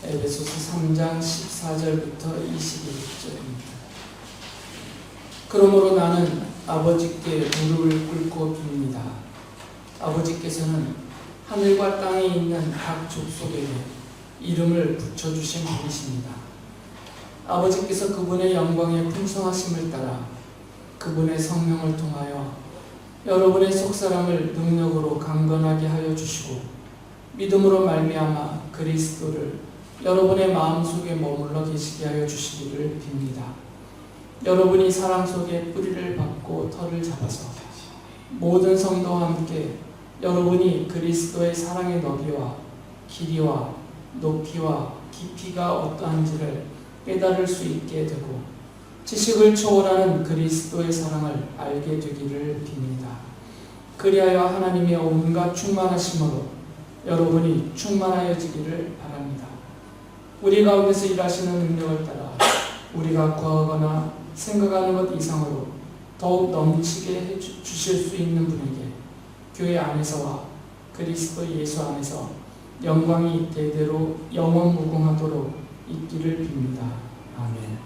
에베소서 3장 14절부터 21절입니다. 그러므로 나는 아버지께 무릎을 꿇고 빕니다. 아버지께서는 하늘과 땅에 있는 각 족속에게 이름을 붙여주신 분이십니다. 아버지께서 그분의 영광의 풍성하심을 따라 그분의 성령을 통하여 여러분의 속사람을 능력으로 강건하게 하여 주시고 믿음으로 말미암아 그리스도를 여러분의 마음속에 머물러 계시게 하여 주시기를 빕니다. 여러분이 사랑 속에 뿌리를 박고 털을 잡아서 모든 성도와 함께 여러분이 그리스도의 사랑의 너비와 길이와 높이와 깊이가 어떠한지를 깨달을 수 있게 되고 지식을 초월하는 그리스도의 사랑을 알게 되기를 빕니다. 그리하여 하나님의 온갖 충만하심으로 여러분이 충만하여지기를 바랍니다. 우리 가운데서 일하시는 능력을 따라 우리가 구하거나 생각하는 것 이상으로 더욱 넘치게 해주실 수 있는 분에게 교회 안에서와 그리스도 예수 안에서 영광이 대대로 영원무궁하도록 있기를 빕니다. 아멘.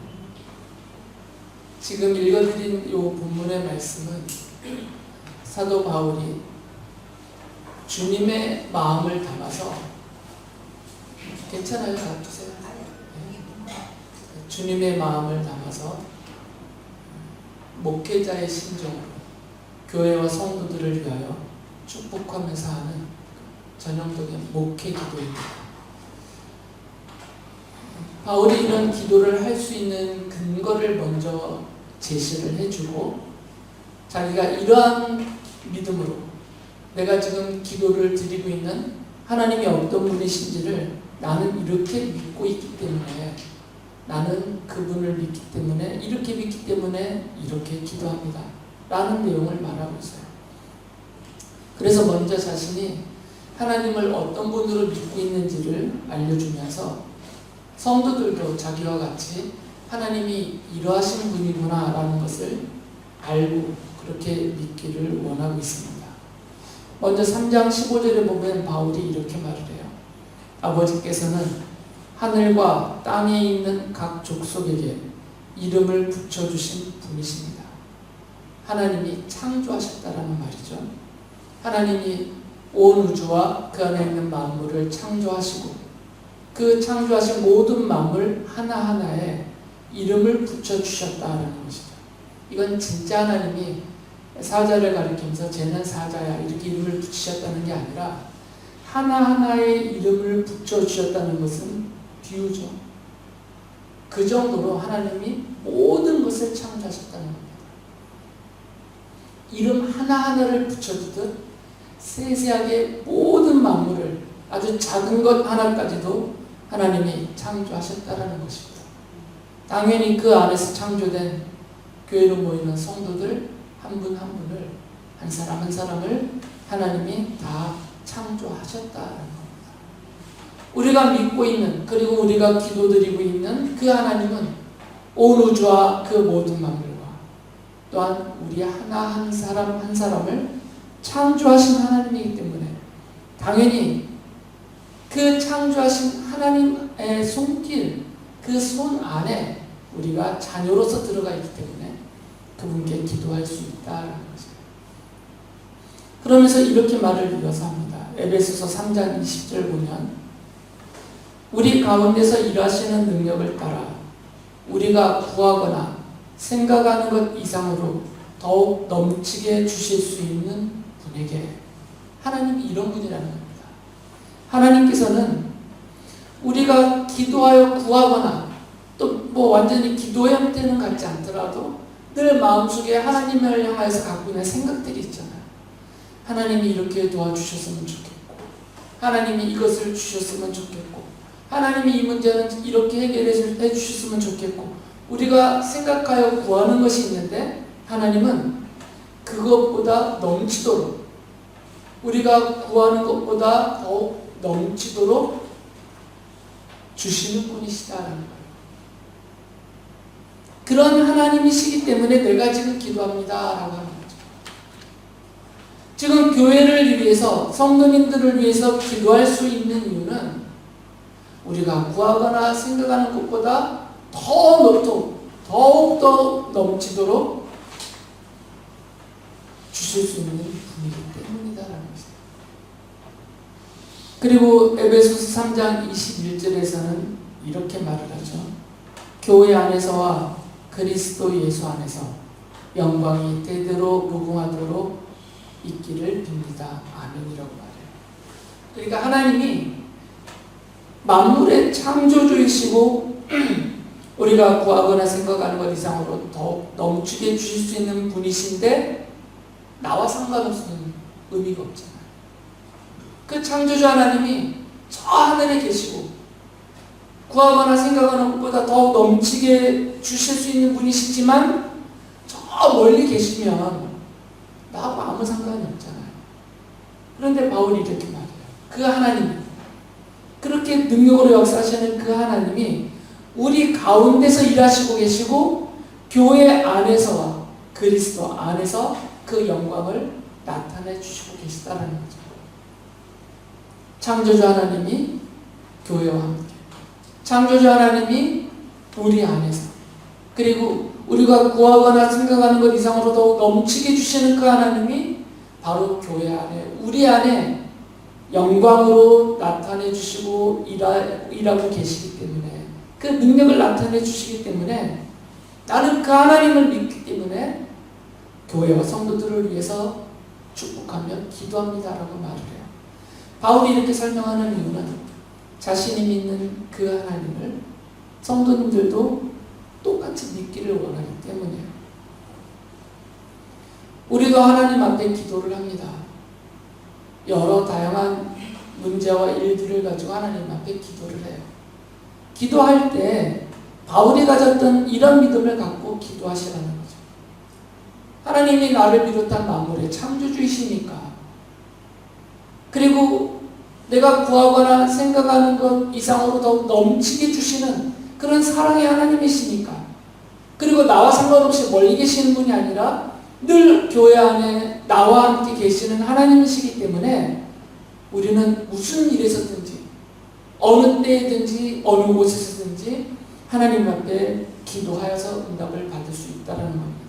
지금 읽어드린 이 본문의 말씀은 사도 바울이 주님의 마음을 담아서 괜찮아요? 놔두세요. 주님의 마음을 담아서 목회자의 심정으로 교회와 성도들을 위하여 축복하면서 하는 전형적인 목회 기도입니다. 바울이 이런 기도를 할 수 있는 근거를 먼저 제시를 해주고 자기가 이러한 믿음으로 내가 지금 기도를 드리고 있는 하나님이 어떤 분이신지를 나는 이렇게 믿고 있기 때문에 나는 그분을 믿기 때문에 이렇게 믿기 때문에 이렇게 기도합니다. 라는 내용을 말하고 있어요. 그래서 먼저 자신이 하나님을 어떤 분으로 믿고 있는지를 알려주면서 성도들도 자기와 같이 하나님이 이러하신 분이구나 라는 것을 알고 그렇게 믿기를 원하고 있습니다. 먼저 3장 15절에 보면 바울이 이렇게 말을 해요. 아버지께서는 하늘과 땅에 있는 각 족속에게 이름을 붙여주신 분이십니다. 하나님이 창조하셨다라는 말이죠. 하나님이 온 우주와 그 안에 있는 만물을 창조하시고 그 창조하신 모든 만물 하나하나에 이름을 붙여주셨다라는 것이죠. 이건 진짜 하나님이 사자를 가리키면서 쟤는 사자야 이렇게 이름을 붙이셨다는 게 아니라 하나하나의 이름을 붙여주셨다는 것은 비유죠. 그 정도로 하나님이 모든 것을 창조하셨다는 겁니다. 이름 하나하나를 붙여주듯 세세하게 모든 만물을 아주 작은 것 하나까지도 하나님이 창조하셨다는 것입니다. 당연히 그 안에서 창조된 교회로 모이는 성도들 한 분 한 분을 한 사람 한 사람을 하나님이 다 창조하셨다는 겁니다. 우리가 믿고 있는 그리고 우리가 기도드리고 있는 그 하나님은 온 우주와 그 모든 만물과 또한 우리 하나 한 사람 한 사람을 창조하신 하나님이기 때문에 당연히 그 창조하신 하나님의 손길 그 손 안에 우리가 자녀로서 들어가 있기 때문에 그분께 기도할 수 있다는 거죠. 그러면서 이렇게 말을 이어서 합니다. 에베소서 3장 20절 보면 우리 가운데서 일하시는 능력을 따라 우리가 구하거나 생각하는 것 이상으로 더욱 넘치게 주실 수 있는 분에게 하나님이 이런 분이라는 겁니다. 하나님께서는 우리가 기도하여 구하거나 또 뭐 완전히 기도의 형태는 같지 않더라도 늘 마음속에 하나님을 향해서 갖고 있는 생각들이 있잖아요. 하나님이 이렇게 도와주셨으면 좋겠고 하나님이 이것을 주셨으면 좋겠고 하나님이 이 문제는 이렇게 해결해 주셨으면 좋겠고 우리가 생각하여 구하는 것이 있는데 하나님은 그것보다 넘치도록 우리가 구하는 것보다 더 넘치도록 주시는 분이시다라는 거예요. 그런 하나님이시기 때문에 내가 지금 기도합니다라고 하는 거죠. 지금 교회를 위해서 성도님들을 위해서 기도할 수 있는 이유는 우리가 구하거나 생각하는 것보다 더욱더 넘치도록 주실 수 있는 분이기 때문이다라는 것입니다. 그리고 에베소서 3장 21절에서는 이렇게 말을 하죠. 교회 안에서와 그리스도 예수 안에서 영광이 대대로 무궁하도록 있기를 빕니다. 아멘이라고 말해요. 그러니까 하나님이 만물의 창조주이시고 우리가 구하거나 생각하는 것 이상으로 더 넘치게 주실 수 있는 분이신데 나와 상관없는 의미가 없잖아요. 그 창조주 하나님이 저 하늘에 계시고 구하거나 생각하는 것보다 더 넘치게 주실 수 있는 분이시지만 저 멀리 계시면 나하고 아무 상관이 없잖아요. 그런데 바울이 이렇게 말해요. 그 하나님, 그렇게 능력으로 역사하시는 그 하나님이 우리 가운데서 일하시고 계시고 교회 안에서와 그리스도 안에서 그 영광을 나타내 주시고 계시다는 거죠. 창조주 하나님이 교회와 함께, 창조주 하나님이 우리 안에서, 그리고 우리가 구하거나 생각하는 것 이상으로 더욱 넘치게 주시는 그 하나님이 바로 교회 안에, 우리 안에 영광으로 나타내 주시고 일하고 계시기 때문에, 그 능력을 나타내 주시기 때문에 나는 그 하나님을 믿기 때문에 교회와 성도들을 위해서 축복하며 기도합니다라고 말을 해요. 바울이 이렇게 설명하는 이유는 자신이 믿는 그 하나님을 성도님들도 똑같이 믿기를 원하기 때문이에요. 우리도 하나님 앞에 기도를 합니다. 여러 다양한 문제와 일들을 가지고 하나님 앞에 기도를 해요. 기도할 때 바울이 가졌던 이런 믿음을 갖고 기도하시라는 거죠. 하나님이 나를 비롯한 만물의 창조주이시니까, 그리고 내가 구하거나 생각하는 것 이상으로 더욱 넘치게 주시는 그런 사랑의 하나님이시니까, 그리고 나와 상관없이 멀리 계시는 분이 아니라 늘 교회 안에 나와 함께 계시는 하나님이시기 때문에 우리는 무슨 일에서든지 어느 때든지 어느 곳에서든지 하나님 앞에 기도하여서 응답을 받을 수 있다는 겁니다.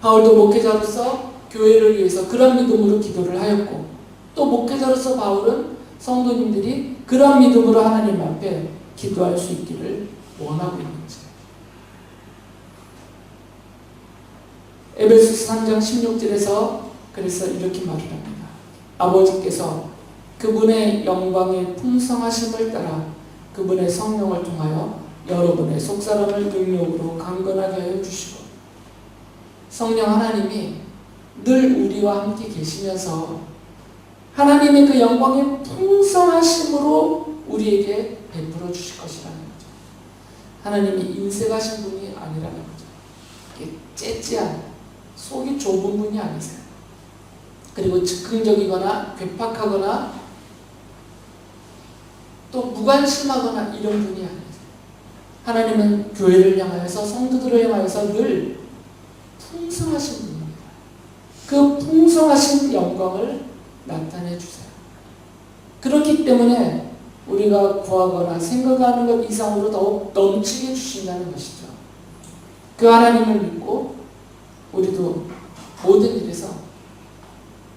바울도 목회자로서 교회를 위해서 그런 믿음으로 기도를 하였고, 또 목회자로서 바울은 성도님들이 그런 믿음으로 하나님 앞에 기도할 수 있기를 원하고 있는 거죠. 에베소서 3장 16절에서 그래서 이렇게 말을 합니다. 아버지께서 그분의 영광의 풍성하심을 따라 그분의 성령을 통하여 여러분의 속사람을 능력으로 강건하게 하여 주시고, 성령 하나님이 늘 우리와 함께 계시면서 하나님의 그 영광의 풍성하심으로 우리에게 베풀어 주실 것이라는 거죠. 하나님이 인색하신 분이 아니라는 거죠. 이렇게 째째한, 속이 좁은 분이 아니세요. 그리고 즉흥적이거나 괴팍하거나 또 무관심하거나 이런 분이 아니세요. 하나님은 교회를 향하여서, 성도들을 향하여서 늘 풍성하신 분입니다. 그 풍성하신 영광을 나타내 주세요. 그렇기 때문에 우리가 구하거나 생각하는 것 이상으로 더욱 넘치게 주신다는 것이죠. 그 하나님을 믿고 우리도 모든 일에서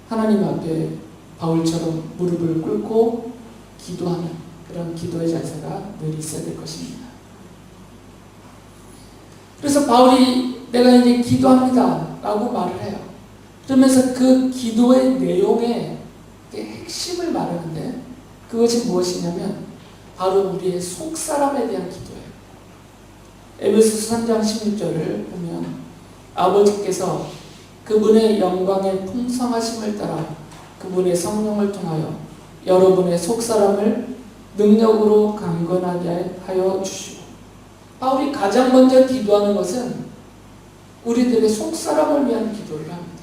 하나님 앞에 바울처럼 무릎을 꿇고 기도하는 그런 기도의 자세가 늘 있어야 될 것입니다. 그래서 바울이 내가 이제 기도합니다 라고 말을 해요. 그러면서 그 기도의 내용의 핵심을 말하는데, 그것이 무엇이냐면 바로 우리의 속사람에 대한 기도예요. 에베소서 3장 16절을 보면 아버지께서 그분의 영광의 풍성하심을 따라 그분의 성령을 통하여 여러분의 속사람을 능력으로 강건하게 하여 주시고, 바울이 가장 먼저 기도하는 것은 우리들의 속사람을 위한 기도를 합니다.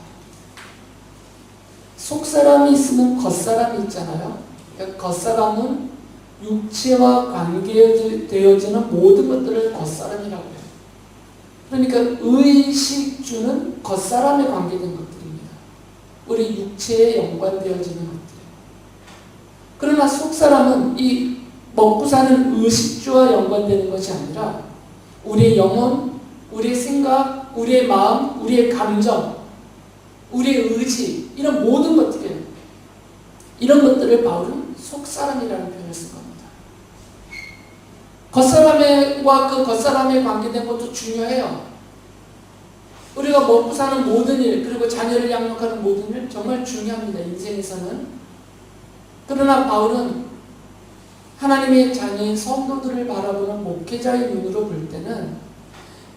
속사람이 있으면 겉사람이 있잖아요. 그러니까 겉사람은 육체와 관계되어지는 모든 것들을 겉사람이라고 해요. 그러니까 의식주는 겉사람에 관계된 것들입니다. 우리 육체에 연관되어지는 것들. 그러나 속사람은 이 먹고 사는 의식주와 연관되는 것이 아니라 우리의 영혼, 우리의 생각, 우리의 마음, 우리의 감정, 우리의 의지, 이런 모든 것들이에요. 이런 것들을 바울은 속사람이라는 표현을 쓴 겁니다. 겉사람과 그 겉사람에 관계된 것도 중요해요. 우리가 먹고 사는 모든 일, 그리고 자녀를 양육하는 모든 일 정말 중요합니다. 인생에서는. 그러나 바울은 하나님의 자녀인 성도들을 바라보는 목회자의 눈으로 볼 때는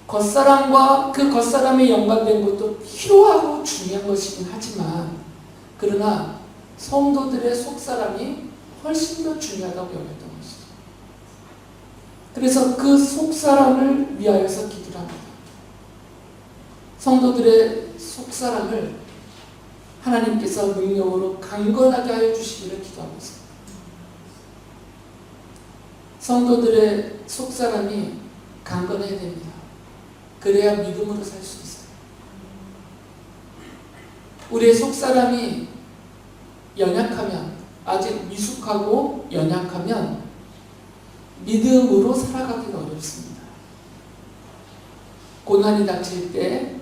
겉사람과 그 겉사람에 연관된 것도 필요하고 중요한 것이긴 하지만, 그러나 성도들의 속사람이 훨씬 더 중요하다고 여겼던 것이죠. 그래서 그 속사람을 위하여서 기도를 합니다. 성도들의 속사람을 하나님께서 능력으로 강건하게 하여 주시기를 기도하고 있습니다. 성도들의 속사람이 강건해야 됩니다. 그래야 믿음으로 살 수 있어요. 우리의 속사람이 연약하면, 아직 미숙하고 연약하면 믿음으로 살아가기가 어렵습니다. 고난이 닥칠 때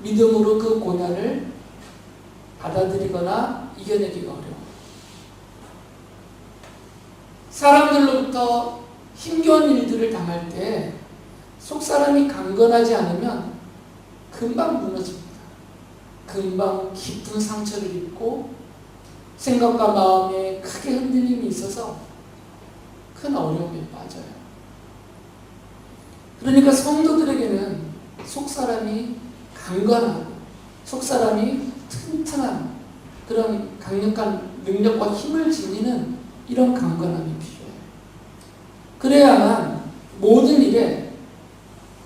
믿음으로 그 고난을 받아들이거나 이겨내기가 어려워요. 사람들로부터 힘겨운 일들을 당할 때 속사람이 강건하지 않으면 금방 무너집니다. 금방 깊은 상처를 입고 생각과 마음에 크게 흔들림이 있어서 큰 어려움에 빠져요. 그러니까 성도들에게는 속사람이 강건하고 속사람이 튼튼한 그런 강력한 능력과 힘을 지니는 이런 강건함이 필요해요. 그래야만 모든 일에,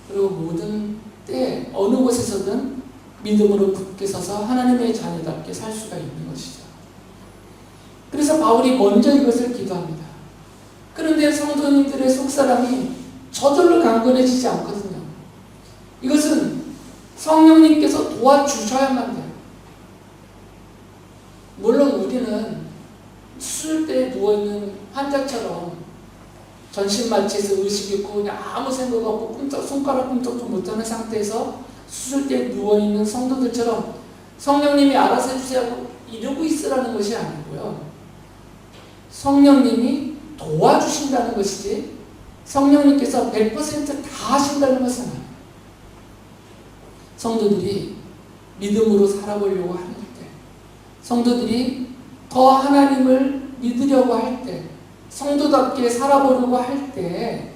그리고 모든 때에 어느 곳에서든 믿음으로 굳게 서서 하나님의 자녀답게 살 수가 있는 것이죠. 그래서 바울이 먼저 이것을 기도합니다. 그런데 성도님들의 속사람이 저절로 강건해지지 않거든요. 이것은 성령님께서 도와주셔야만 돼요. 물론 우리는 수술대에 누워있는 환자처럼 전신마취에서 의식 있고 그냥 아무 생각 없고 손가락 꿈쩍도 못하는 상태에서 수술대에 누워있는 성도들처럼 성령님이 알아서 해주세요 이러고 있으라는 것이 아니고요. 성령님이 도와주신다는 것이지 성령님께서 100%다 하신다는 것은 아니에요. 성도들이 믿음으로 살아보려고 할 때, 성도들이 더 하나님을 믿으려고 할 때, 성도답게 살아보려고 할 때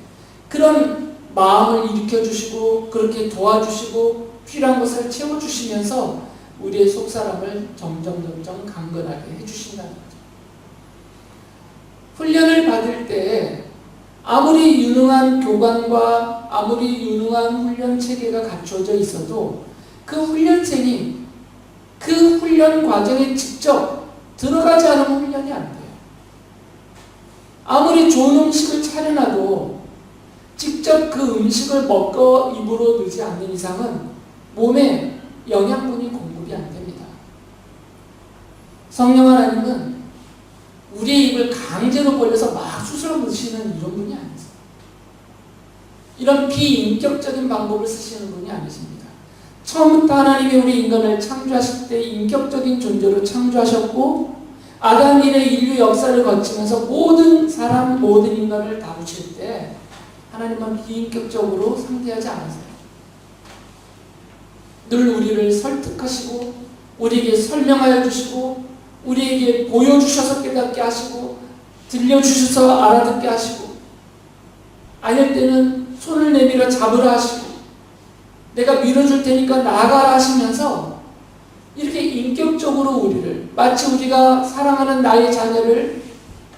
그런 마음을 일으켜주시고 그렇게 도와주시고 필요한 것을 채워주시면서 우리의 속사람을 점점 강건하게 해주신다는 거죠. 훈련을 받을 때 아무리 유능한 교관과 아무리 유능한 훈련 체계가 갖춰져 있어도 그 훈련생이 그 훈련 과정에 직접 들어가지 않으면 훈련이 안 돼요. 아무리 좋은 음식을 차려놔도 직접 그 음식을 먹고 입으로 넣지 않는 이상은 몸에 영양분이 공급이 안 됩니다. 성령 하나님은 우리의 입을 강제로 벌려서 막 수술로 넣으시는 이런 분이 아니세요. 이런 비인격적인 방법을 쓰시는 분이 아니십니다. 처음부터 하나님이 우리 인간을 창조하실 때 인격적인 존재로 창조하셨고 아담 이래 인류 역사를 거치면서 모든 사람, 모든 인간을 다루실 때 하나님은 비인격적으로 상대하지 않으세요. 늘 우리를 설득하시고 우리에게 설명하여 주시고 우리에게 보여주셔서 깨닫게 하시고 들려주셔서 알아듣게 하시고 아닐 때는 손을 내밀어 잡으라 하시고 내가 밀어줄 테니까 나가라 하시면서 이렇게 인격적으로 우리를 마치 우리가 사랑하는 나의 자녀를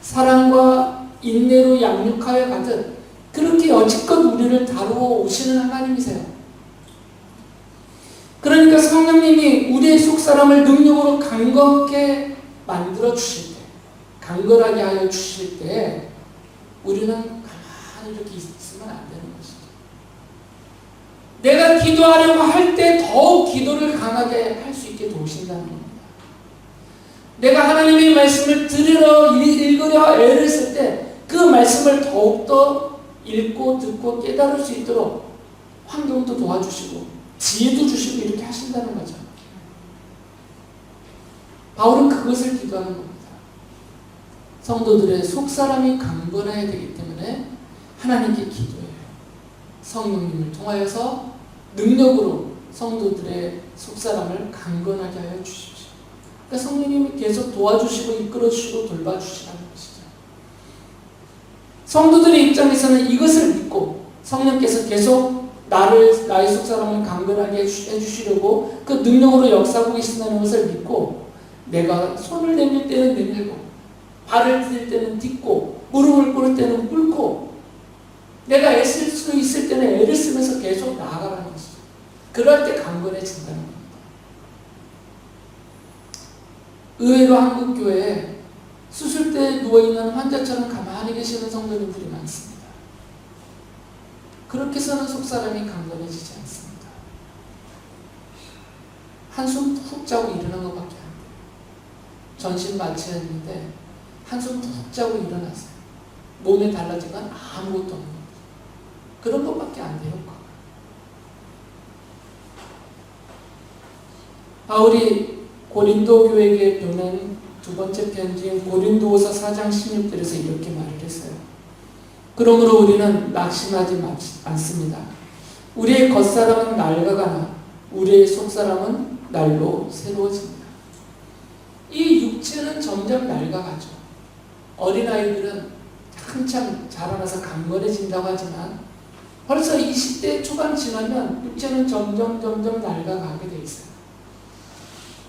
사랑과 인내로 양육하여 가듯 그렇게 여지껏 우리를 다루어 오시는 하나님이세요. 그러니까 성령님이 우리의 속사람을 능력으로 강건하게 만들어 주실 때, 강건하게 하여 주실 때 우리는 가만히 이렇게 있으면 안 되는 것이죠. 내가 기도하려고 할 때 더욱 기도를 강하게 할 수 있게 도우신다는 겁니다. 내가 하나님의 말씀을 들으러 읽으려 애를 쓸 때 그 말씀을 더욱더 읽고 듣고 깨달을 수 있도록 환경도 도와주시고 지혜도 주시고 이렇게 하신다는 거죠. 바울은 그것을 기도하는 겁니다. 성도들의 속사람이 강건해야 되기 때문에 하나님께 기도해요. 성령님을 통하여서 능력으로 성도들의 속사람을 강건하게 하여 주십시오. 그러니까 성령님이 계속 도와주시고 이끌어주시고 돌봐주시라는 것이죠. 성도들의 입장에서는 이것을 믿고 성령께서 계속 나의 속사람을 강건하게 해주시려고 그 능력으로 역사하고 계신다는 것을 믿고 내가 손을 내밀 때는 내밀고 발을 디딜 때는 딛고 무릎을 꿇을 때는 꿇고 내가 애쓸 수 있을 때는 애를 쓰면서 계속 나아가라는 것이죠. 그럴 때 강건해진다는 겁니다. 의외로 한국교회에 수술대에 누워있는 환자처럼 가만히 계시는 성도님들이 많습니다. 그렇게 해서는 속사람이 강건해지지 않습니다. 한숨 푹 자고 일어난 것밖에 안 돼요. 전신 마취 했는데 한숨 푹 자고 일어났어요. 몸에 달라진 건 아무것도 없는 거예요. 그런 것밖에 안 돼요. 바울이 고린도 교회에게 보낸 두 번째 편지인 고린도후서 4장 16절에서 이렇게 말을 했어요. 그러므로 우리는 낙심하지 않습니다. 우리의 겉사람은 낡아가나 우리의 속사람은 날로 새로워집니다. 이 육체는 점점 낡아가죠. 어린아이들은 한참 자라나서 강건해진다고 하지만 벌써 20대 초반 지나면 육체는 점점 낡아가게 돼 있어요.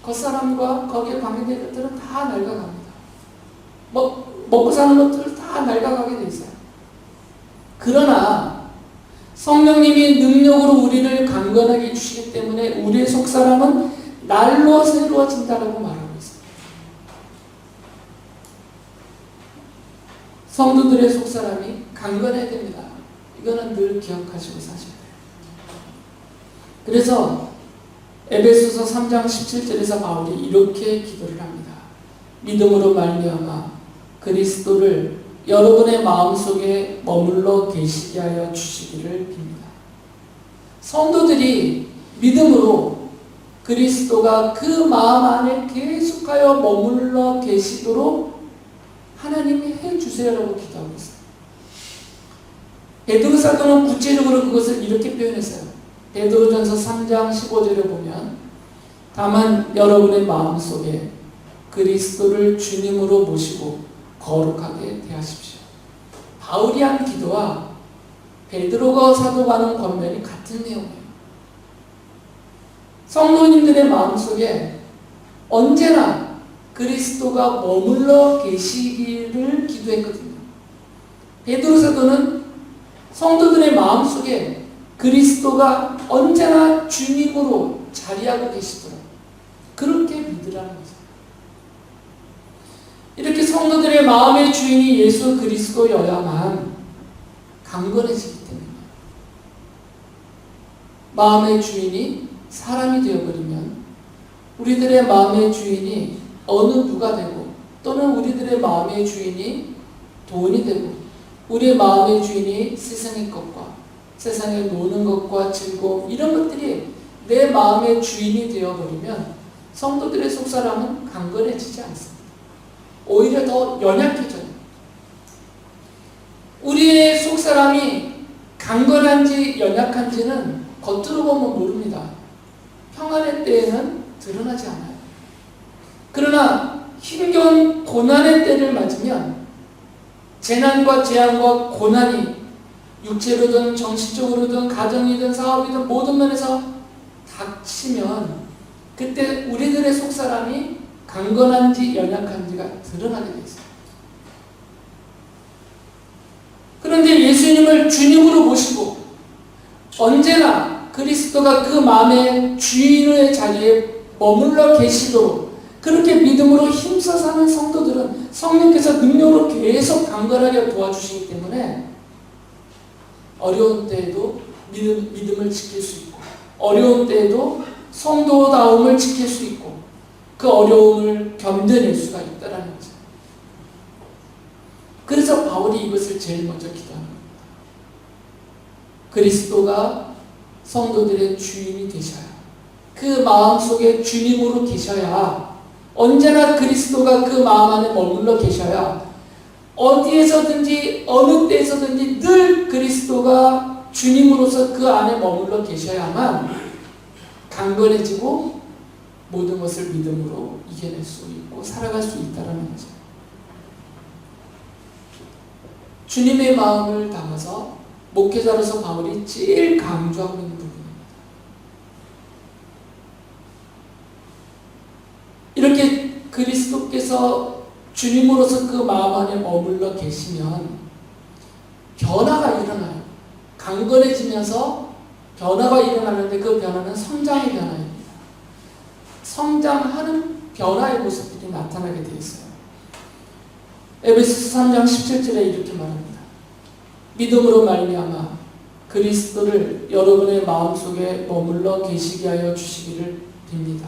겉사람과 거기에 관계된 것들은 다 낡아갑니다. 먹고 사는 것들 다 낡아가게 돼 있어요. 그러나 성령님이 능력으로 우리를 강건하게 해주시기 때문에 우리의 속사람은 날로 새로워진다라고 말하고 있습니다. 성도들의 속사람이 강건해야 됩니다. 이거는 늘 기억하시고 사셔야 돼요. 그래서 에베소서 3장 17절에서 바울이 이렇게 기도를 합니다. 믿음으로 말미암아 그리스도를 여러분의 마음속에 머물러 계시게 하여 주시기를 빕니다. 성도들이 믿음으로 그리스도가 그 마음 안에 계속하여 머물러 계시도록 하나님이 해주세요라고 기도하고 있어요. 베드로 사도는 구체적으로 그것을 이렇게 표현했어요. 베드로전서 3장 15절에 보면 다만 여러분의 마음속에 그리스도를 주님으로 모시고 거룩하게 대하십시오. 바울이 한 기도와 베드로가 사도가 하는 권면이 같은 내용이에요. 성도님들의 마음속에 언제나 그리스도가 머물러 계시기를 기도했거든요. 베드로 사도는 성도들의 마음속에 그리스도가 언제나 주님으로 자리하고 계시도록 그렇게 믿으라는 거죠. 이렇게 성도들의 마음의 주인이 예수 그리스도여야만 강건해지기 때문입니다. 마음의 주인이 사람이 되어버리면 우리들의 마음의 주인이 어느 누가 되고 또는 우리들의 마음의 주인이 돈이 되고 우리의 마음의 주인이 세상의 것과 세상에 노는 것과 즐거움 이런 것들이 내 마음의 주인이 되어버리면 성도들의 속사람은 강건해지지 않습니다. 오히려 더 연약해져요. 우리의 속사람이 강건한지 연약한지는 겉으로 보면 모릅니다. 평안의 때에는 드러나지 않아요. 그러나 힘겨운 고난의 때를 맞으면 재난과 재앙과 고난이 육체로든 정신적으로든 가정이든 사업이든 모든 면에서 닥치면 그때 우리들의 속사람이 강건한지 연약한지가 드러나게 되어 있어요. 그런데 예수님을 주님으로 모시고 언제나 그리스도가 그 마음의 주인의 자리에 머물러 계시도록 그렇게 믿음으로 힘써 사는 성도들은 성령께서 능력으로 계속 강건하게 도와주시기 때문에 어려운 때에도 믿음을 지킬 수 있고 어려운 때에도 성도다움을 지킬 수 있고 그 어려움을 견뎌낼 수가 있다라는 거죠. 그래서 바울이 이것을 제일 먼저 기도하는 겁니다. 그리스도가 성도들의 주인이 되셔야, 그 마음속에 주님으로 계셔야, 언제나 그리스도가 그 마음 안에 머물러 계셔야 어디에서든지 어느 때에서든지 늘 그리스도가 주님으로서 그 안에 머물러 계셔야만 강건해지고 모든 것을 믿음으로 이겨낼 수 있고 살아갈 수 있다는 거죠. 주님의 마음을 담아서 목회자로서 바울이 제일 강조하고 있는 부분입니다. 이렇게 그리스도께서 주님으로서 그 마음 안에 머물러 계시면 변화가 일어나요. 강건해지면서 변화가 일어나는데 그 변화는 성장의 변화입니다. 성장하는 변화의 모습들이 나타나게 되어 있어요. 에베소서 3장 17절에 이렇게 말합니다. 믿음으로 말미암아 그리스도를 여러분의 마음속에 머물러 계시게 하여 주시기를 빕니다.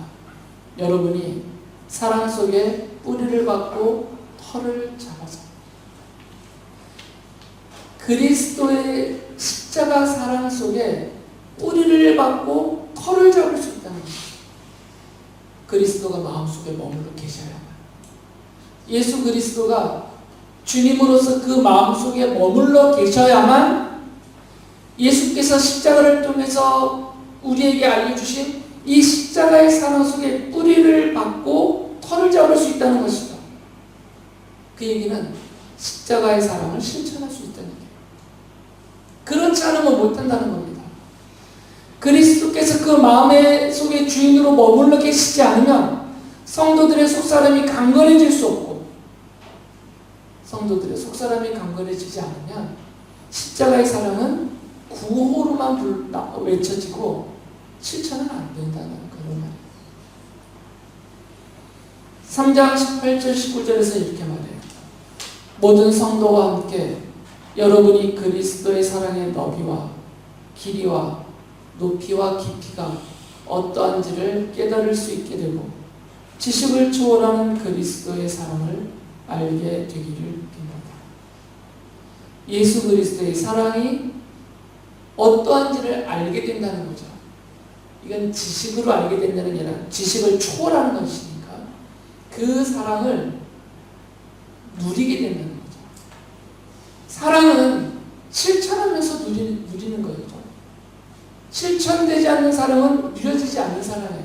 여러분이 사랑 속에 뿌리를 받고 털을 잡아서 그리스도의 십자가 사랑 속에 뿌리를 받고 털을 잡을 수 있다는 것입니다. 그리스도가 마음속에 머물러 계셔야만, 예수 그리스도가 주님으로서 그 마음속에 머물러 계셔야만 예수께서 십자가를 통해서 우리에게 알려주신 이 십자가의 사랑 속에 뿌리를 받고 털을 잡을 수 있다는 것이다. 그 얘기는 십자가의 사랑을 실천할 수 있다는 얘기예요. 그렇지 않으면 못한다는 겁니다. 그리스도께서 그 마음의 속에 주인으로 머물러 계시지 않으면 성도들의 속사람이 강건해질 수 없고, 성도들의 속사람이 강건해지지 않으면 십자가의 사랑은 구호로만 외쳐지고 실천은 안 된다는 그런 말이에요. 3장 18절 19절에서 이렇게 말해요. 모든 성도와 함께 여러분이 그리스도의 사랑의 너비와 길이와 높이와 깊이가 어떠한지를 깨달을 수 있게 되고 지식을 초월하는 그리스도의 사랑을 알게 되기를 빕니다. 예수 그리스도의 사랑이 어떠한지를 알게 된다는 거죠. 이건 지식으로 알게 된다는 게 아니라 지식을 초월하는 것이니까 그 사랑을 누리게 된다는 거죠. 사랑은 실천하면서 누리는 거죠. 실천되지 않는 사랑은 누려지지 않는 사랑이에요.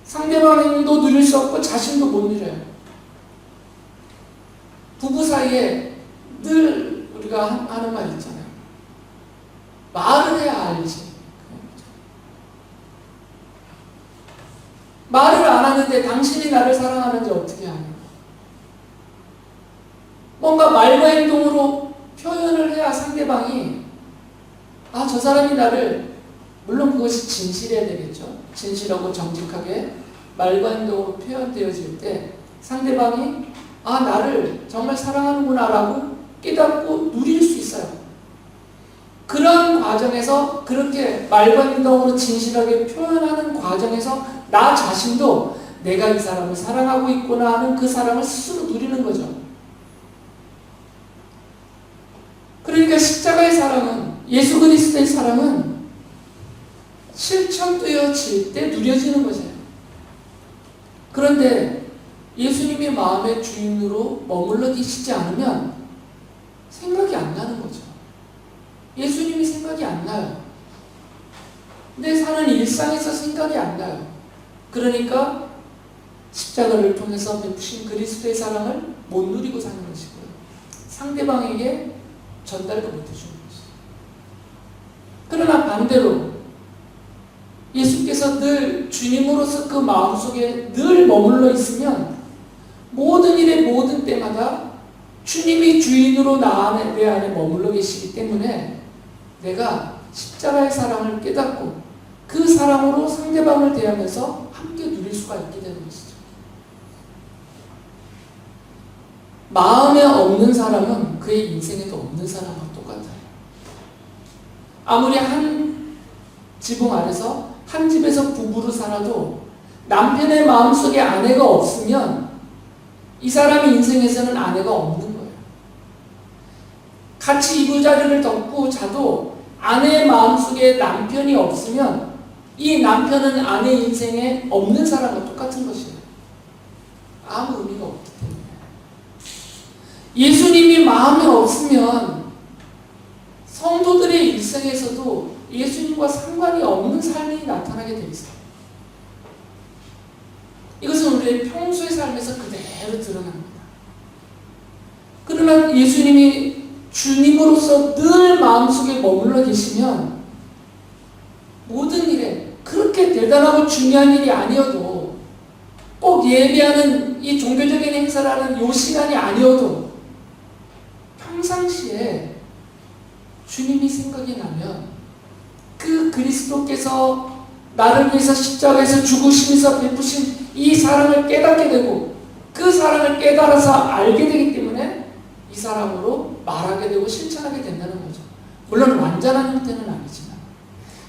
상대방도 누릴 수 없고 자신도 못 누려요. 부부 사이에 늘 우리가 하는 말 있잖아요. 말을 해야 알지. 말을 안 하는데 당신이 나를 사랑하는지 어떻게 아냐. 뭔가 말과 행동으로 표현을 해야 상대방이 저 사람이 나를, 물론 그것이 진실해야 되겠죠. 진실하고 정직하게 말과 행동으로 표현되어질 때 상대방이 나를 정말 사랑하는구나 라고 깨닫고 누릴 수 있어요. 그런 과정에서 그렇게 말과 행동으로 진실하게 표현하는 과정에서 나 자신도 내가 이 사람을 사랑하고 있구나 하는 그 사랑을 스스로 누리는 거죠. 그러니까 십자가의 사랑은, 예수 그리스도의 사랑은 실천되어질 때 누려지는 거잖아요. 그런데 예수님이 마음의 주인으로 머물러 계시지 않으면 생각이 안 나는 거죠. 예수님이 생각이 안 나요. 내 사는 일상에서 생각이 안 나요. 그러니까 십자가를 통해서 베푸신 그리스도의 사랑을 못 누리고 사는 것이고요. 상대방에게 전달도 못 해주는 것이죠. 그러나 반대로 예수께서 늘 주님으로서 그 마음속에 늘 머물러 있으면 모든 일의 모든 때마다 주님이 주인으로 내 안에 머물러 계시기 때문에 내가 십자가의 사랑을 깨닫고 그 사랑으로 상대방을 대하면서 함께 누릴 수가 있게 되는 것이죠. 마음에 없는 사람은 그의 인생에도 없는 사람과 똑같아요. 아무리 한 지붕 아래서 한 집에서 부부로 살아도 남편의 마음속에 아내가 없으면 이 사람의 인생에서는 아내가 없는 거예요. 같이 이부자리를 덮고 자도 아내의 마음속에 남편이 없으면 이 남편은 아내 인생에 없는 사람과 똑같은 것이에요. 아무 의미가 없기 때문에. 예수님이 마음에 없으면 성도들의 일생에서도 예수님과 상관이 없는 삶이 나타나게 돼 있어요. 이것은 우리의 평소의 삶에서 그대로 드러납니다. 그러나 예수님이 주님으로서 늘 마음속에 머물러 계시면 모든 일에 그렇게 대단하고 중요한 일이 아니어도 꼭 예배하는 이 종교적인 행사를 하는 이 시간이 아니어도 평상시에 주님이 생각이 나면 그 그리스도께서 나를 위해서 십자가에서 죽으시면서 베푸신 이 사랑을 깨닫게 되고 그 사랑을 깨달아서 알게 되기 때문에 이 사랑으로 말하게 되고 실천하게 된다는 거죠. 물론 완전한 형태는 아니지만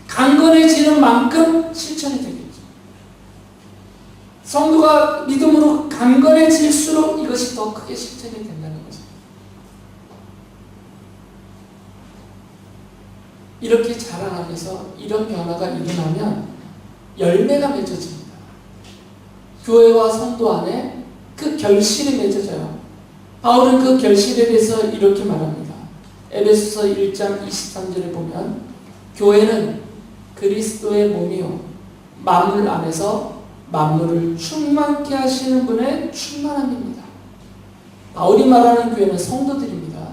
강건해지는 만큼 실천이 되겠죠. 성도가 믿음으로 강건해질수록 이것이 더 크게 실천이 된다는 거죠. 이렇게 자라나면서 이런 변화가 일어나면 열매가 맺어집니다. 교회와 성도 안에 그 결실이 맺어져요. 바울은 그 결실에 대해서 이렇게 말합니다. 에베소서 1장 23절에 보면 교회는 그리스도의 몸이요 만물 안에서 만물을 충만케 하시는 분의 충만함입니다. 바울이 말하는 교회는 성도들입니다.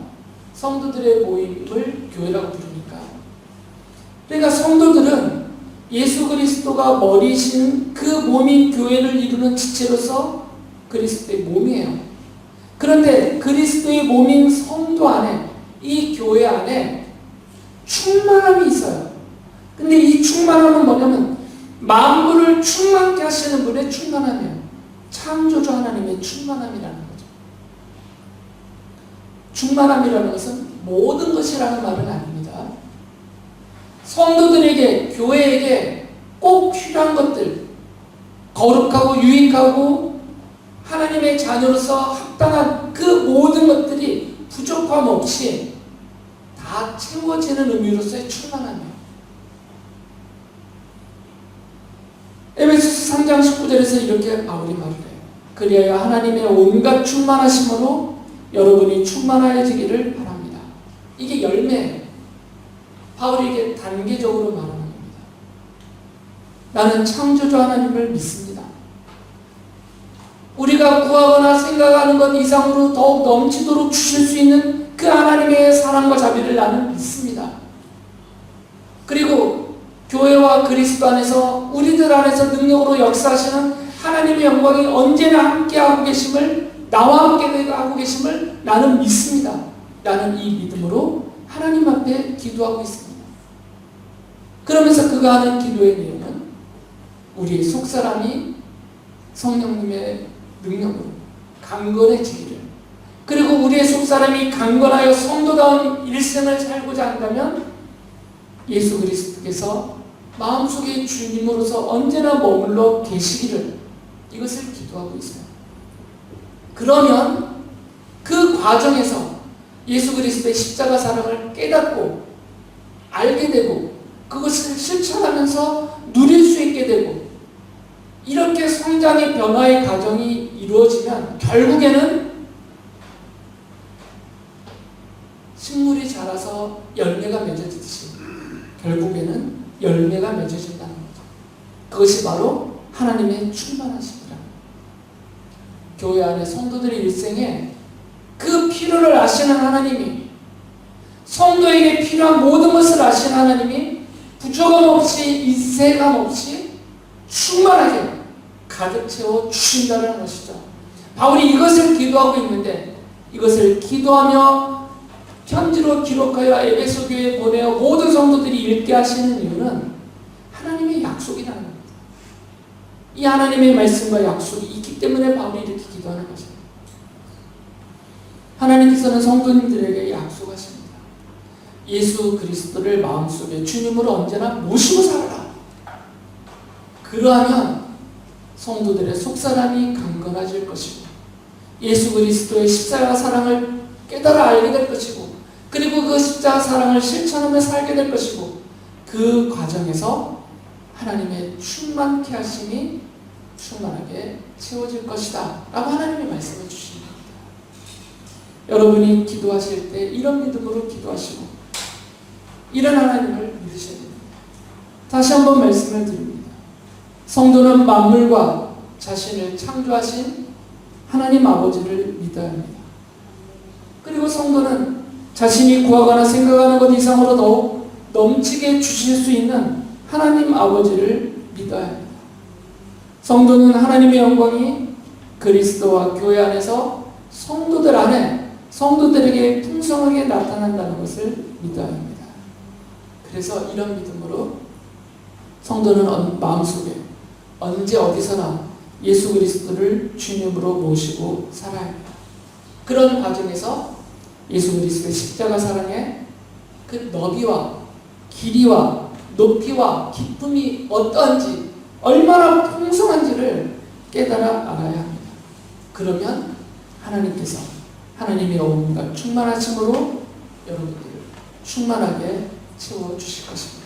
성도들의 모임을 교회라고 부르니까. 그러니까 성도들은 예수 그리스도가 머리이신 그 몸인 교회를 이루는 지체로서 그리스도의 몸이에요. 그런데 그리스도의 몸인 성도 안에, 이 교회 안에 충만함이 있어요. 근데 이 충만함은 뭐냐면 만물을 충만케 하시는 분의 충만함이에요. 창조주 하나님의 충만함이라는 거죠. 충만함이라는 것은 모든 것이라는 말은 아닙니다. 성도들에게, 교회에게 꼭 필요한 것들, 거룩하고 유익하고 하나님의 자녀로서 합당한 그 모든 것들이 부족함 없이 다 채워지는 의미로서의 충만함이에요. 에베소서 3장 19절에서 이렇게 바울이 말을 해요. 그리하여 하나님의 온갖 충만하심으로 여러분이 충만하여지기를 바랍니다. 이게 열매예요. 바울이 이게 단계적으로 말하는 겁니다. 나는 창조주 하나님을 믿습니다. 우리가 구하거나 생각하는 것 이상으로 더욱 넘치도록 주실 수 있는 그 하나님의 사랑과 자비를 나는 믿습니다. 그리고 교회와 그리스도 안에서 우리들 안에서 능력으로 역사하시는 하나님의 영광이 언제나 함께하고 계심을, 나와 함께 하고 계심을 나는 믿습니다. 나는 이 믿음으로 하나님 앞에 기도하고 있습니다. 그러면서 그가 하는 기도의 내용은 우리의 속사람이 성령님의 능력으로 강건해지기를, 그리고 우리의 속사람이 강건하여 성도다운 일생을 살고자 한다면 예수 그리스도께서 마음속에 주님으로서 언제나 머물러 계시기를, 이것을 기도하고 있어요. 그러면 그 과정에서 예수 그리스도의 십자가 사랑을 깨닫고 알게 되고 그것을 실천하면서 누릴 수 있게 되고, 이렇게 성장의 변화의 과정이 이루어지면 결국에는 식물이 자라서 열매가 맺어지듯이 결국에는 열매가 맺어진다는 거죠. 그것이 바로 하나님의 충만하심이라. 교회 안에 성도들의 일생에 그 필요를 아시는 하나님이, 성도에게 필요한 모든 것을 아시는 하나님이 부족함 없이, 인색함 없이 충만하게 가득 채워 주신다는 것이죠. 바울이 이것을 기도하고 있는데, 이것을 기도하며 편지로 기록하여 에베소 교회에 보내어 모든 성도들이 읽게 하시는 이유는 하나님의 약속이라는 겁니다. 이 하나님의 말씀과 약속이 있기 때문에 바울이 이렇게 기도하는 것입니다. 하나님께서는 성도님들에게 약속하십니다. 예수 그리스도를 마음속에 주님으로 언제나 모시고 살아라. 그러하면 성도들의 속사람이 강건해질 것이고 예수 그리스도의 십자가 사랑을 깨달아 알게 될 것이고 그리고 그 십자가 사랑을 실천하며 살게 될 것이고 그 과정에서 하나님의 충만케 하심이 충만하게 채워질 것이다 라고 하나님이 말씀해 주십니다. 여러분이 기도하실 때 이런 믿음으로 기도하시고 이런 하나님을 믿으셔야 됩니다. 다시 한번 말씀을 드립니다. 성도는 만물과 자신을 창조하신 하나님 아버지를 믿어야 합니다. 그리고 성도는 자신이 구하거나 생각하는 것 이상으로 더욱 넘치게 주실 수 있는 하나님 아버지를 믿어야 합니다. 성도는 하나님의 영광이 그리스도와 교회 안에서 성도들 안에 성도들에게 풍성하게 나타난다는 것을 믿어야 합니다. 그래서 이런 믿음으로 성도는 마음속에 언제 어디서나 예수 그리스도를 주님으로 모시고 살아야 합니다. 그런 과정에서 예수 그리스도의 십자가 사랑의 그 너비와 길이와 높이와 기쁨이 어떠한지 얼마나 풍성한지를 깨달아 알아야 합니다. 그러면 하나님께서 하나님의 온갖 충만하심으로 여러분들을 충만하게 채워주실 것입니다.